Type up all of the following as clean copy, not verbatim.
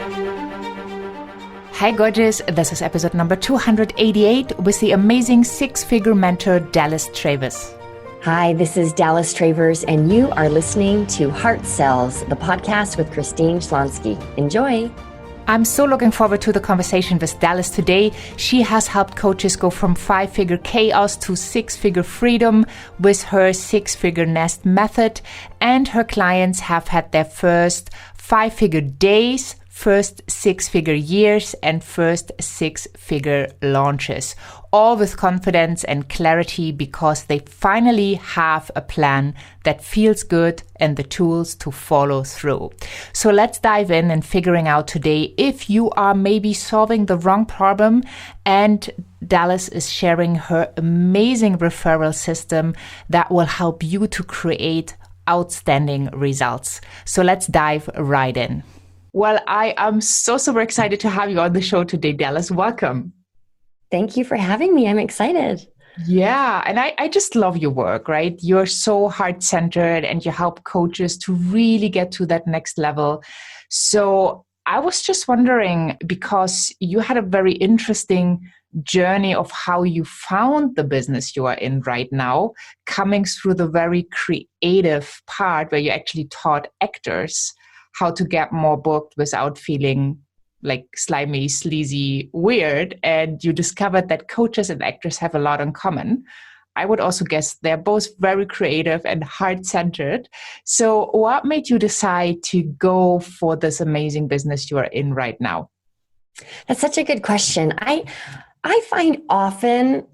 Hi gorgeous, this is episode number 288 with the amazing six-figure mentor Dallas Travers. Hi, this is Dallas Travers, and you are listening to Heart Cells, the podcast with Christine Schlonski. Enjoy. I'm so looking forward to the conversation with Dallas today. She has helped coaches go from five-figure chaos to six-figure freedom with her six-figure nest method, and her clients have had their first five-figure days, first six-figure years, and first six-figure launches, all with confidence and clarity because they finally have a plan that feels good and the tools to follow through. So let's dive in and figuring out today if you are maybe solving the wrong problem, and Dallas is sharing her amazing referral system that will help you to create outstanding results. So let's dive right in. Well, I am so super excited to have you on the show today, Dallas. Welcome. Thank you for having me. I'm excited. Yeah, and I just love your work, right? You're so heart-centered and you help coaches to really get to that next level. So I was just wondering, because you had a very interesting journey of how you found the business you are in right now, coming through the very creative part where you actually taught actors how to get more booked without feeling like slimy, sleazy, weird. And you discovered that coaches and actors have a lot in common. I would also guess they're both very creative and heart-centered. So what made you decide to go for this amazing business you are in right now? That's such a good question. I find often,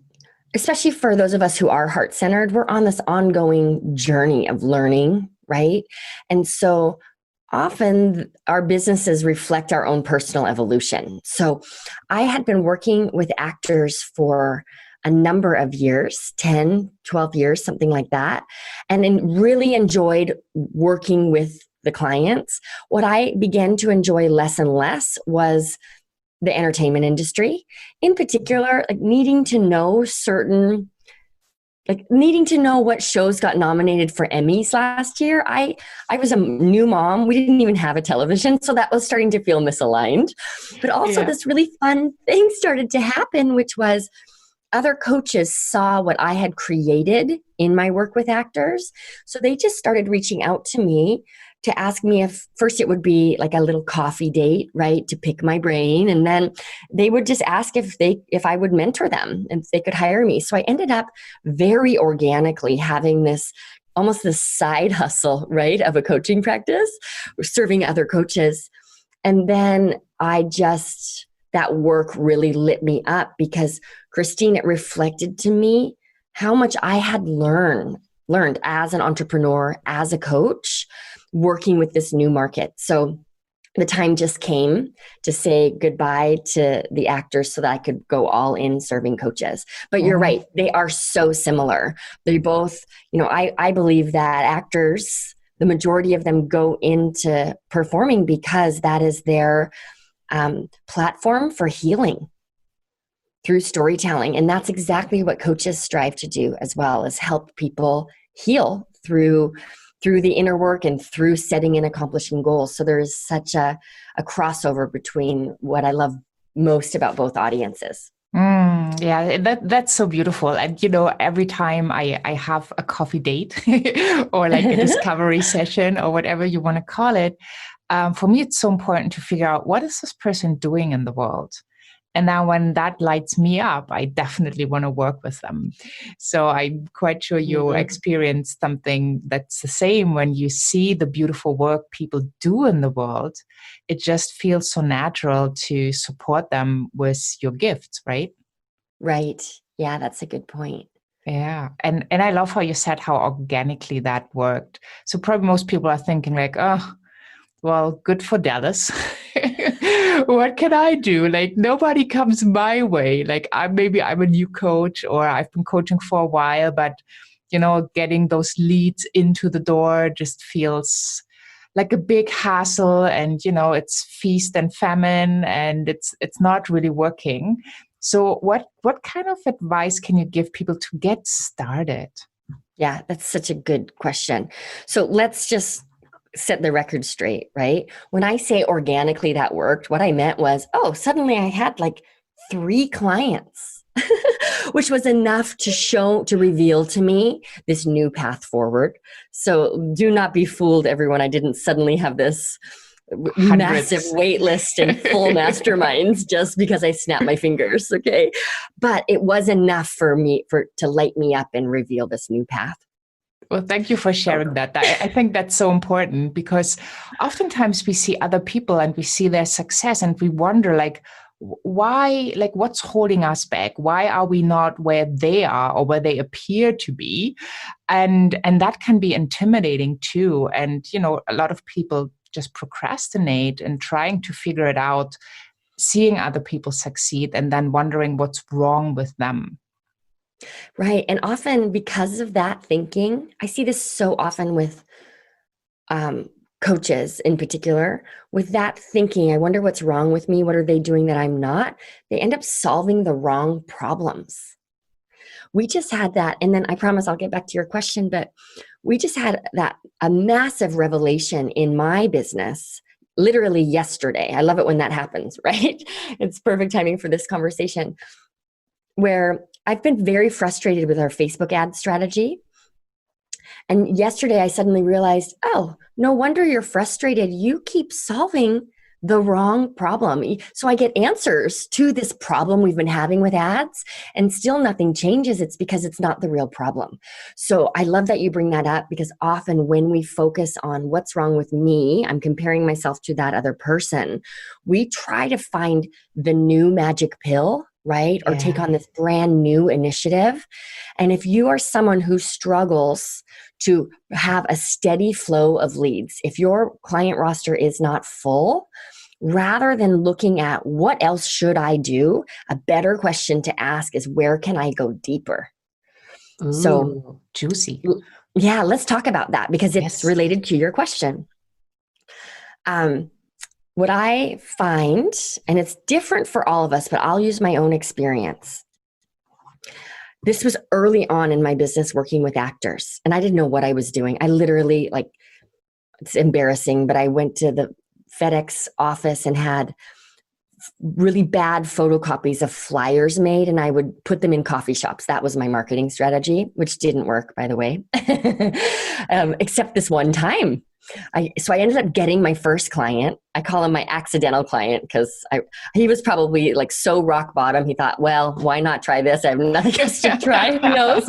especially for those of us who are heart-centered, we're on this ongoing journey of learning, right? And so often our businesses reflect our own personal evolution. So I had been working with actors for a number of years, 10, 12 years, something like that, and really enjoyed working with the clients. What I began to enjoy less and less was the entertainment industry, in particular, needing to know what shows got nominated for Emmys last year. I was a new mom. We didn't even have a television, so that was starting to feel misaligned. But also this really fun thing started to happen, which was other coaches saw what I had created in my work with actors. So they just started reaching out to me to ask me if first it would be like a little coffee date, right, to pick my brain. And then they would just ask if I would mentor them and if they could hire me. So I ended up very organically having almost this side hustle, right, of a coaching practice, serving other coaches. And then that work really lit me up because, Christine, it reflected to me how much I had learned as an entrepreneur, as a coach, working with this new market. So the time just came to say goodbye to the actors so that I could go all in serving coaches. But you're right, they are so similar. They both, I believe that actors, the majority of them go into performing because that is their platform for healing through storytelling. And that's exactly what coaches strive to do as well, is help people heal through the inner work and through setting and accomplishing goals. So there is such a crossover between what I love most about both audiences. Yeah, that's so beautiful. And, every time I have a coffee date or like a discovery session or whatever you want to call it, for me, it's so important to figure out what is this person doing in the world? And now when that lights me up, I definitely want to work with them. So I'm quite sure you experience something that's the same when you see the beautiful work people do in the world. It just feels so natural to support them with your gifts, right? Right. Yeah, that's a good point. Yeah. And I love how you said how organically that worked. So probably most people are thinking like, oh, well, good for Dallas. What can I do? Like, nobody comes my way. Like, I'm a new coach or I've been coaching for a while, but, getting those leads into the door just feels like a big hassle. And, it's feast and famine and it's not really working. So what kind of advice can you give people to get started? Yeah, that's such a good question. So let's just set the record straight, right? When I say organically that worked, what I meant was, oh, suddenly I had like 3 clients, which was enough to reveal to me this new path forward. So do not be fooled, everyone. I didn't suddenly have this massive wait list and full masterminds just because I snapped my fingers. Okay. But it was enough for me to light me up and reveal this new path. Well, thank you for sharing that. I think that's so important, because oftentimes we see other people and we see their success and we wonder, like, why, like, what's holding us back? Why are we not where they are or where they appear to be? And that can be intimidating too. And, a lot of people just procrastinate and trying to figure it out, seeing other people succeed and then wondering what's wrong with them. Right. And often because of that thinking, I see this so often with coaches in particular, with that thinking, I wonder what's wrong with me. What are they doing that I'm not? They end up solving the wrong problems. We just had that. And then I promise I'll get back to your question, but we just had a massive revelation in my business literally yesterday. I love it when that happens, right? It's perfect timing for this conversation, where I've been very frustrated with our Facebook ad strategy. And yesterday I suddenly realized, oh, no wonder you're frustrated. You keep solving the wrong problem. So I get answers to this problem we've been having with ads, and still nothing changes. It's because it's not the real problem. So I love that you bring that up, because often when we focus on what's wrong with me, I'm comparing myself to that other person, we try to find the new magic pill, right? Or take on this brand new initiative. And if you are someone who struggles to have a steady flow of leads, if your client roster is not full, rather than looking at what else should I do, a better question to ask is, where can I go deeper? Ooh, so juicy. Yeah, let's talk about that, because it's related to your question. What I find, and it's different for all of us, but I'll use my own experience. This was early on in my business working with actors, and I didn't know what I was doing. I literally, it's embarrassing, but I went to the FedEx office and had really bad photocopies of flyers made, and I would put them in coffee shops. That was my marketing strategy, which didn't work, by the way, except this one time. So I ended up getting my first client. I call him my accidental client, because he was probably so rock bottom. He thought, well, why not try this? I have nothing else to try. Who knows?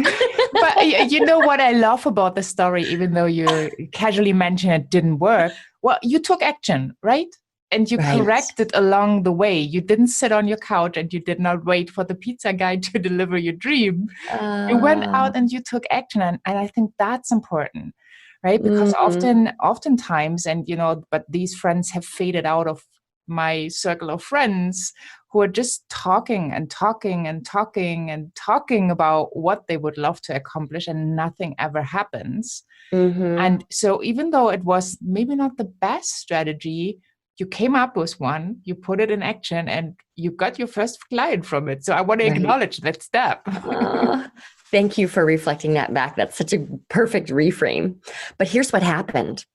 But you know what I love about the story, even though you casually mentioned it didn't work? Well, you took action, right? And you corrected along the way. You didn't sit on your couch and you did not wait for the pizza guy to deliver your dream. You went out and you took action. And I think that's important, right? Because oftentimes, and but these friends have faded out of my circle of friends who are just talking and talking and talking and talking about what they would love to accomplish, and nothing ever happens. And so even though it was maybe not the best strategy, you came up with one, you put it in action, and you got your first client from it. So I want to acknowledge that step. Thank you for reflecting that back. That's such a perfect reframe. But here's what happened.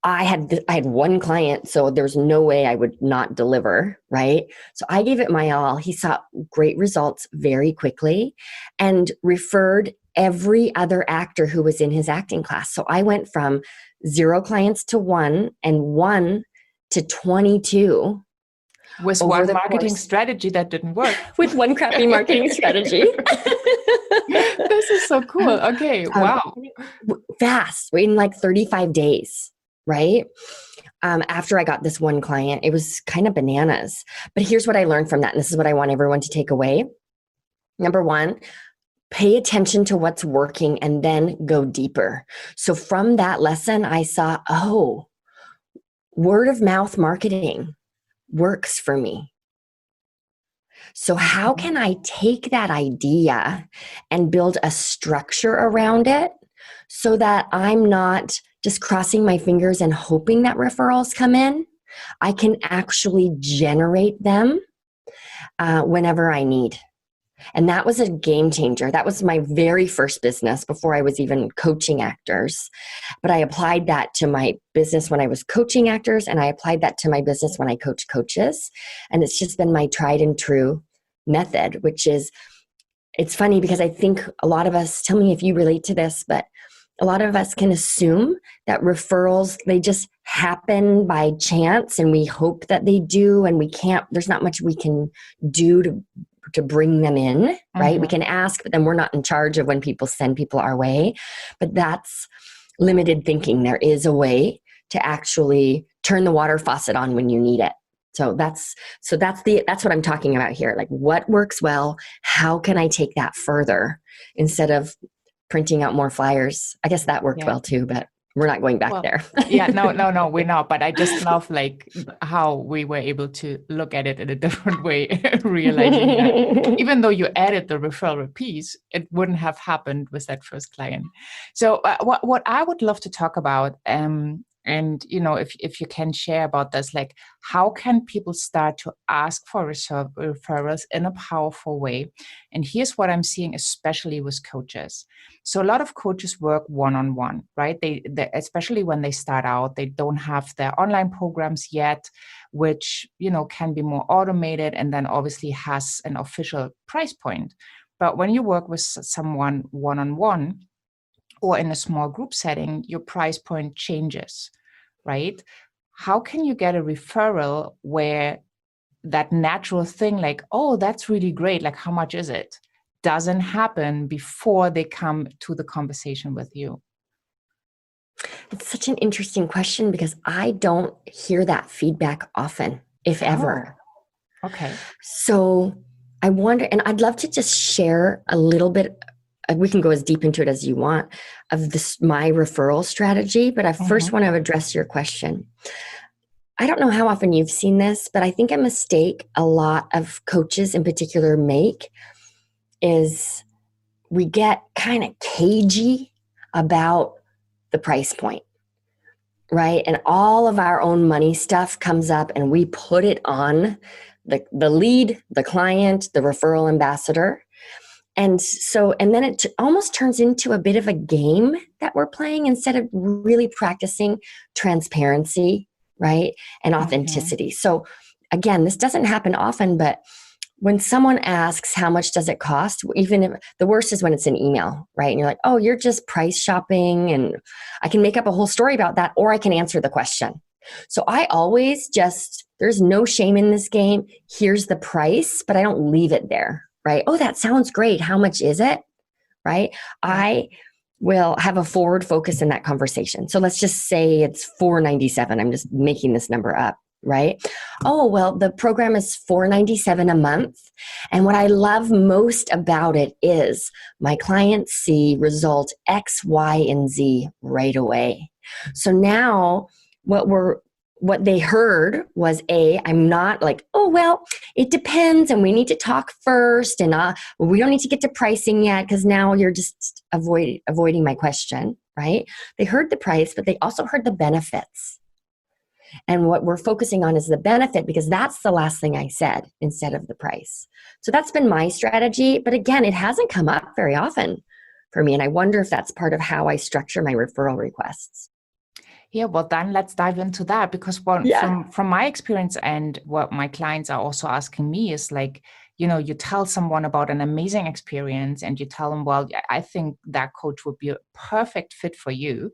I had one client, so there's no way I would not deliver, right? So I gave it my all. He saw great results very quickly and referred every other actor who was in his acting class. So I went from 0 clients to 1, and 1 to 22. With one marketing strategy that didn't work. With one crappy marketing strategy. This is so cool. Okay, wow. Fast, in 35 days, right? After I got this one client, it was kind of bananas. But here's what I learned from that, and this is what I want everyone to take away. Number 1, pay attention to what's working and then go deeper. So from that lesson, I saw, word of mouth marketing works for me. So how can I take that idea and build a structure around it so that I'm not just crossing my fingers and hoping that referrals come in? I can actually generate them whenever I need. And that was a game changer. That was my very first business before I was even coaching actors. But I applied that to my business when I was coaching actors, and I applied that to my business when I coach coaches. And it's just been my tried and true method, which is, it's funny because I think a lot of us, tell me if you relate to this, but a lot of us can assume that referrals, they just happen by chance, and we hope that they do, and there's not much we can do to bring them in, right? Mm-hmm. We can ask, but then we're not in charge of when people send people our way. But that's limited thinking. There is a way to actually turn the water faucet on when you need it. So that's what I'm talking about here. Like, what works well? How can I take that further instead of printing out more flyers? I guess that worked well too, but we're not going back there. No, we're not. But I just love like how we were able to look at it in a different way, realizing that even though you added the referral piece, it wouldn't have happened with that first client. So what I would love to talk about, and if you can share about this, like how can people start to ask for referrals in a powerful way? And here's what I'm seeing, especially with coaches. So a lot of coaches work one-on-one, right? They especially when they start out, they don't have their online programs yet, which can be more automated and then obviously has an official price point. But when you work with someone one-on-one or in a small group setting, your price point changes, right? How can you get a referral where that natural thing, like, oh, that's really great, like how much is it, doesn't happen before they come to the conversation with you? It's such an interesting question because I don't hear that feedback often, if ever. Okay. So I wonder, and I'd love to just share a little bit, we can go as deep into it as you want, of my referral strategy, but I first want to address your question. I don't know how often you've seen this, but I think a mistake a lot of coaches in particular make is we get kind of cagey about the price point, right? And all of our own money stuff comes up and we put it on the lead, the client, the referral ambassador. And then it almost turns into a bit of a game that we're playing instead of really practicing transparency, right? And authenticity. So again, this doesn't happen often, but when someone asks how much does it cost, even if the worst is when it's an email, right? And you're like, oh, you're just price shopping, and I can make up a whole story about that, or I can answer the question. So I always there's no shame in this game. Here's the price, but I don't leave it there, right? Oh, that sounds great. How much is it? Right? I will have a forward focus in that conversation. So let's just say it's $497. I'm just making this number up. Right? Oh, well, the program is $497 a month. And what I love most about it is my clients see result X, Y, and Z right away. So now what they heard was I'm not like, oh, well, it depends and we need to talk first and we don't need to get to pricing yet because now you're just avoiding my question, right? They heard the price, but they also heard the benefits. And what we're focusing on is the benefit because that's the last thing I said instead of the price. So that's been my strategy. But again, it hasn't come up very often for me. And I wonder if that's part of how I structure my referral requests. Yeah, well, then let's dive into that because from my experience and what my clients are also asking me is like, you tell someone about an amazing experience and you tell them, well, I think that coach would be a perfect fit for you.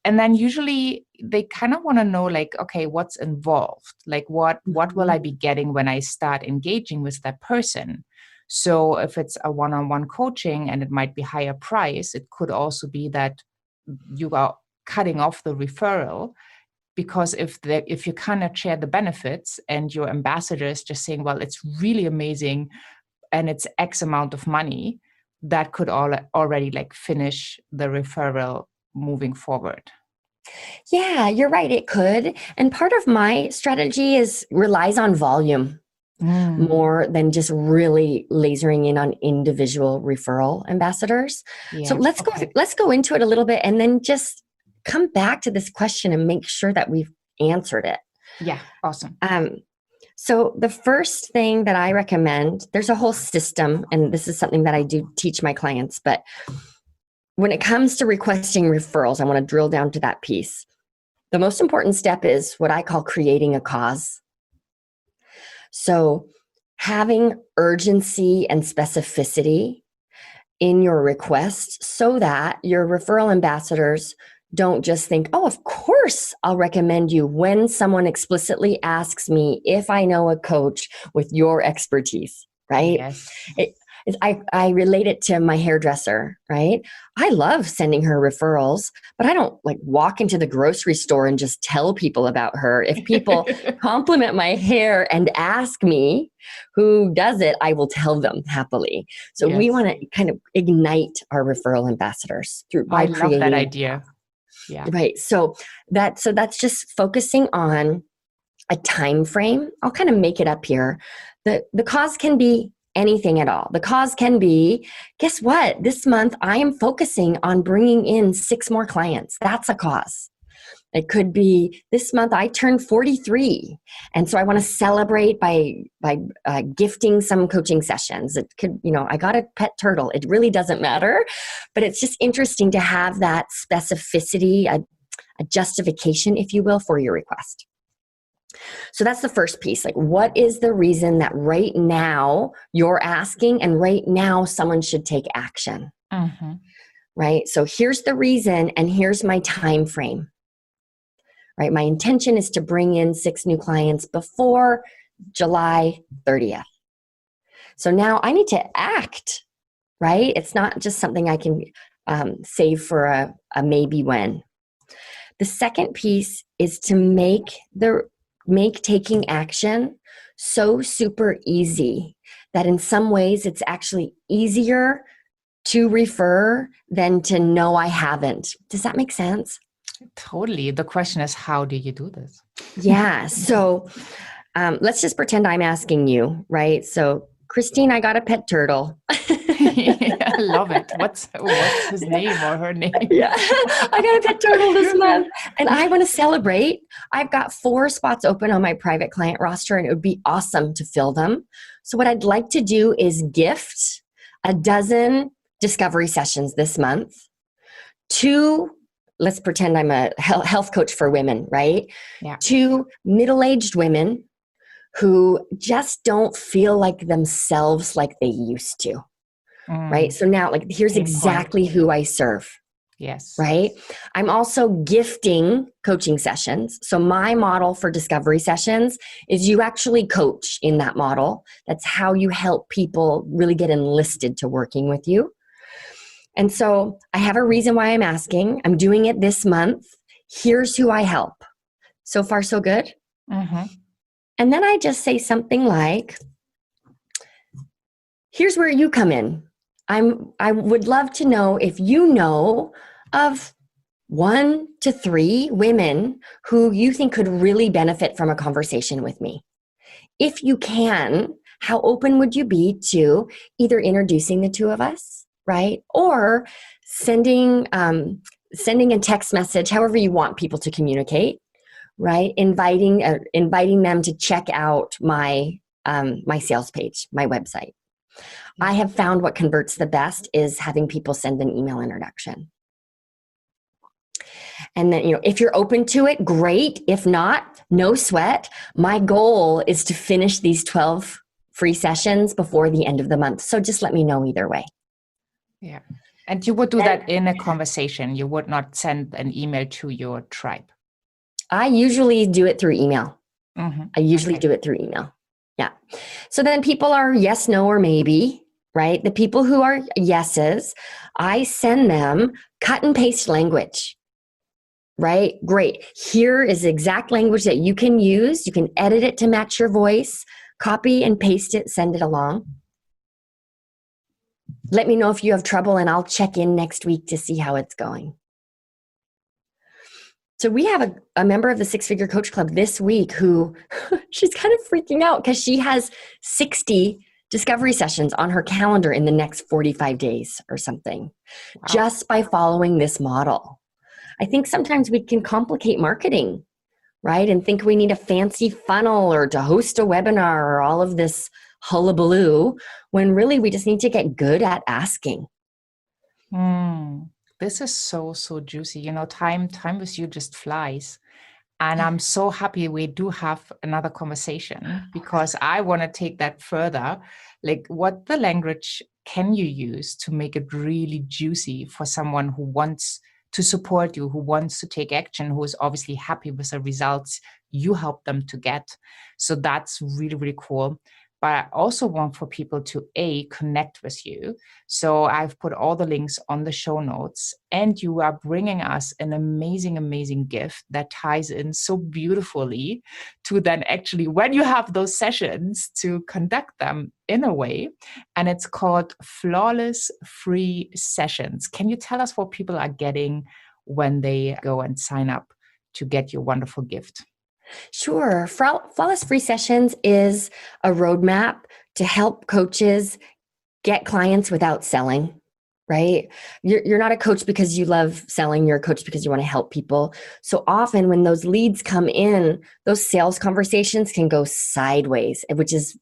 And then usually they kind of want to know like, okay, what's involved? Like what will I be getting when I start engaging with that person? So if it's a one-on-one coaching and it might be higher price, it could also be that you are cutting off the referral because if you cannot share the benefits and your ambassador is just saying, well, it's really amazing and it's X amount of money, that could already like finish the referral moving forward. Yeah, you're right. It could. And part of my strategy relies on volume more than just really lasering in on individual referral ambassadors. Yeah. So let's go into it a little bit and then just come back to this question and make sure that we've answered it. Yeah, awesome. So the first thing that I recommend, there's a whole system, and this is something that I do teach my clients, but when it comes to requesting referrals, I want to drill down to that piece. The most important step is what I call creating a cause. So having urgency and specificity in your request so that your referral ambassadors don't just think, oh, of course I'll recommend you when someone explicitly asks me if I know a coach with your expertise, right? Yes. I relate it to my hairdresser, right? I love sending her referrals, but I don't like walk into the grocery store and just tell people about her. If people compliment my hair and ask me who does it, I will tell them happily. So we want to kind of ignite our referral ambassadors by creating. I love that idea. Yeah. Right. So that's just focusing on a time frame. I'll kind of make it up here. The cause can be anything at all. The cause can be, guess what? This month I am focusing on bringing in 6 more clients. That's a cause. It could be this month I turned 43. And so I want to celebrate by gifting some coaching sessions. It could, I got a pet turtle. It really doesn't matter, but it's just interesting to have that specificity, a justification, if you will, for your request. So that's the first piece. Like, what is the reason that right now you're asking and right now someone should take action? Mm-hmm. Right? So here's the reason and here's my time frame. Right? My intention is to bring in 6 new clients before July 30th. So now I need to act, right? It's not just something I can save for a maybe when. The second piece is to make taking action so super easy that in some ways it's actually easier to refer than to know I haven't. Does that make sense? Totally. The question is, how do you do this? Yeah. So let's just pretend I'm asking you, right? So, Christine, I got a pet turtle. I love it. What's his name or her name? Yeah, I got a pet turtle this month and I want to celebrate. I've got 4 spots open on my private client roster and it would be awesome to fill them. So what I'd like to do is gift a dozen discovery sessions this month to, let's pretend I'm a health coach for women, right? Yeah. 2 middle-aged women who just don't feel like themselves like they used to. Right? So now, like, here's exactly who I serve. Yes. Right? I'm also gifting coaching sessions. So my model for discovery sessions is you actually coach in that model. That's how you help people really get enlisted to working with you. And so I have a reason why I'm asking. I'm doing it this month. Here's who I help. So far, so good. Mm-hmm. And then I just say something like, here's where you come in. I would love to know if you know of 1 to 3 women who you think could really benefit from a conversation with me. If you can, how open would you be to either introducing the 2 of us, right? Or sending a text message, however you want people to communicate, right? Inviting them to check out my sales page, my website. I have found what converts the best is having people send an email introduction. And then, if you're open to it, great. If not, no sweat. My goal is to finish these 12 free sessions before the end of the month. So just let me know either way. Yeah. And you would do that in a conversation. You would not send an email to your tribe. I usually do it through email. Mm-hmm. I usually do it through email. Yeah. So then people are yes, no, or maybe, right? The people who are yeses, I send them cut and paste language, right? Great. Here is exact language that you can use. You can edit it to match your voice, copy and paste it, send it along. Let me know if you have trouble and I'll check in next week to see how it's going. So we have a member of the 6-Figure Coach Club this week who she's kind of freaking out because she has 60 discovery sessions on her calendar in the next 45 days or something, just by following this model. I think sometimes we can complicate marketing, right? And think we need a fancy funnel or to host a webinar or all of this hullabaloo, when really we just need to get good at asking. This is so juicy. Time with you just flies. And I'm so happy we do have another conversation, because I want to take that further. Like, what the language can you use to make it really juicy for someone who wants to support you, who wants to take action, who is obviously happy with the results you help them to get. So that's really, really cool. But I also want for people to connect with you. So I've put all the links on the show notes, and you are bringing us an amazing, amazing gift that ties in so beautifully to then actually, when you have those sessions, to conduct them in a way. And it's called Flawless Free Sessions. Can you tell us what people are getting when they go and sign up to get your wonderful gift? Sure. Flawless Free Sessions is a roadmap to help coaches get clients without selling, right? You're not a coach because you love selling. You're a coach because you want to help people. So often when those leads come in, those sales conversations can go sideways, which is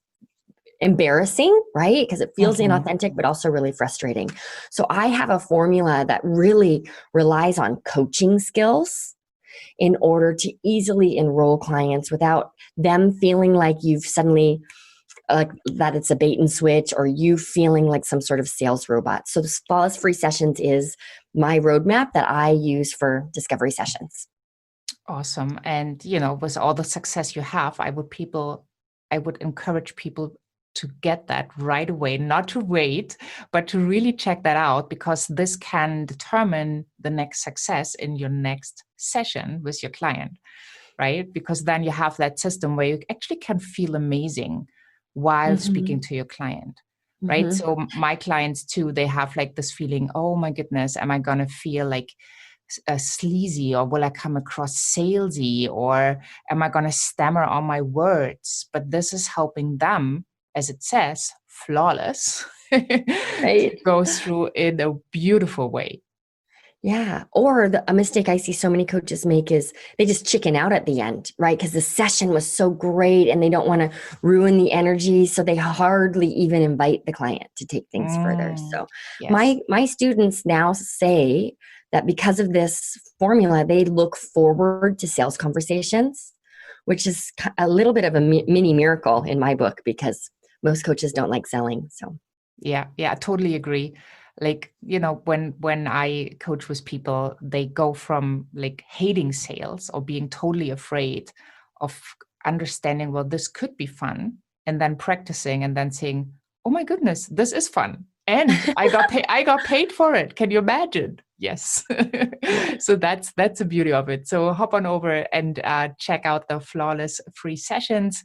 embarrassing, right? Because it feels inauthentic, but also really frustrating. So I have a formula that really relies on coaching skills in order to easily enroll clients without them feeling like you've suddenly, that it's a bait and switch, or you feeling like some sort of sales robot. So this Flawless Free Sessions is my roadmap that I use for discovery sessions. Awesome. And, with all the success you have, I would encourage people to get that right away, not to wait, but to really check that out, because this can determine the next success in your next session with your client, right? Because then you have that system where you actually can feel amazing while speaking to your client, right? So my clients too, they have like this feeling, oh my goodness, am I going to feel like sleazy, or will I come across salesy, or am I going to stammer on my words? But this is helping them, as it says, flawless, right? to go through in a beautiful way. Yeah. Or a mistake I see so many coaches make is they just chicken out at the end, right? Because the session was so great and they don't want to ruin the energy. So they hardly even invite the client to take things further. So yes. my students now say that because of this formula, they look forward to sales conversations, which is a little bit of a mini miracle in my book, because most coaches don't like selling. So yeah, I totally agree. Like, when I coach with people, they go from like hating sales or being totally afraid of understanding, well, this could be fun, and then practicing and then saying, oh my goodness, this is fun. And I got paid for it. Can you imagine? Yes. So that's the beauty of it. So hop on over and check out the Flawless Free Sessions.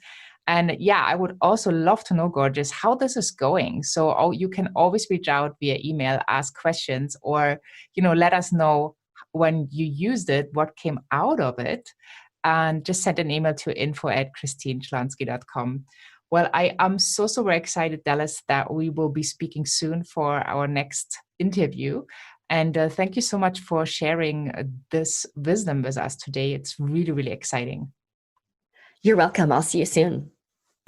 And yeah, I would also love to know, Gorgeous, how this is going. So you can always reach out via email, ask questions, or, let us know when you used it, what came out of it. And just send an email to info@christineschlonski.com. Well, I am so very excited, Dallas, that we will be speaking soon for our next interview. And thank you so much for sharing this wisdom with us today. It's really, really exciting. You're welcome. I'll see you soon.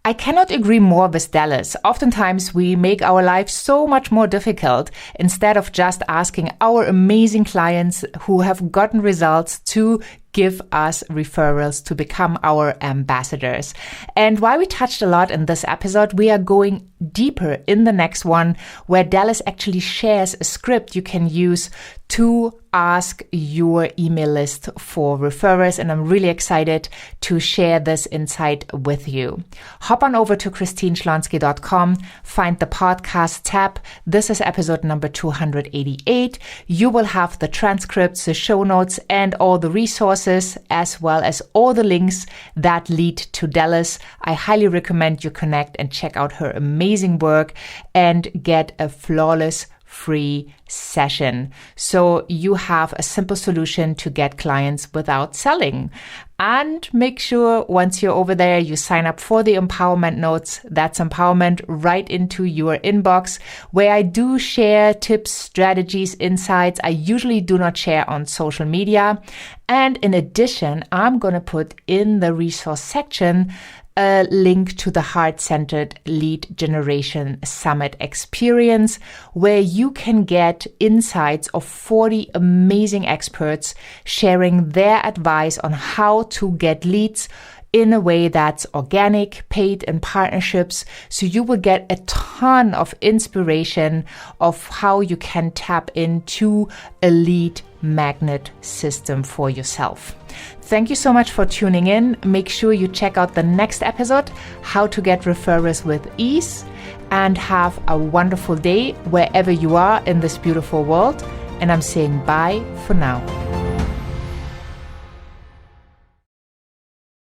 I cannot agree more with Dallas. Oftentimes we make our lives so much more difficult instead of just asking our amazing clients who have gotten results to give us referrals to become our ambassadors. And while we touched a lot in this episode, we are going deeper in the next one, where Dallas actually shares a script you can use to ask your email list for referrals. And I'm really excited to share this insight with you. Hop on over to christineschlonski.com, find the podcast tab. This is episode number 288. You will have the transcripts, the show notes, and all the resources, as well as all the links that lead to Dallas. I highly recommend you connect and check out her amazing work and get a flawless free session. So you have a simple solution to get clients without selling. And make sure once you're over there, you sign up for the empowerment notes. That's empowerment right into your inbox, where I do share tips, strategies, insights I usually do not share on social media. And in addition, I'm going to put in the resource section a link to the Heart-Centered Lead Generation Summit experience, where you can get insights of 40 amazing experts sharing their advice on how to get leads in a way that's organic, paid, and partnerships. So you will get a ton of inspiration of how you can tap into a lead magnet system for yourself. Thank you so much for tuning in. Make sure you check out the next episode, How to Get Referrals with Ease, and have a wonderful day wherever you are in this beautiful world. And I'm saying bye for now.